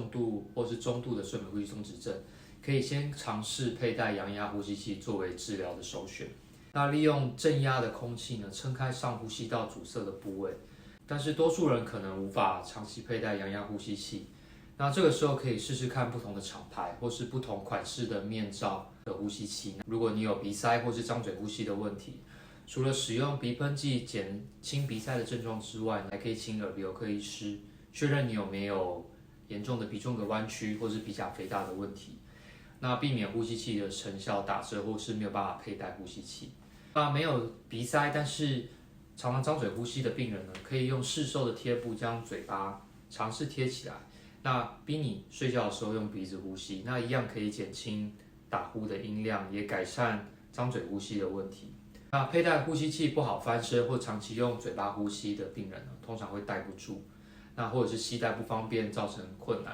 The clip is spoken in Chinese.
重度或是中度的睡眠呼吸中止症，可以先尝试佩戴阳压呼吸器作为治疗的首选。那利用正压的空气呢，撑开上呼吸道阻塞的部位。但是多数人可能无法长期佩戴阳压呼吸器，那这个时候可以试试看不同的厂牌或是不同款式的面罩的呼吸器。如果你有鼻塞或是张嘴呼吸的问题，除了使用鼻喷剂减轻鼻塞的症状之外，还可以请耳鼻喉科医师确认你有没有严重的鼻中隔弯曲或是鼻甲肥大的问题，那避免呼吸器的成效打折或是没有办法佩戴呼吸器。那没有鼻塞但是常常张嘴呼吸的病人呢，可以用市售的贴布将嘴巴尝试贴起来，那逼你睡觉的时候用鼻子呼吸，那一样可以减轻打呼的音量，也改善张嘴呼吸的问题。那佩戴呼吸器不好翻身或长期用嘴巴呼吸的病人呢，通常会戴不住，那或者是携带不方便造成困难。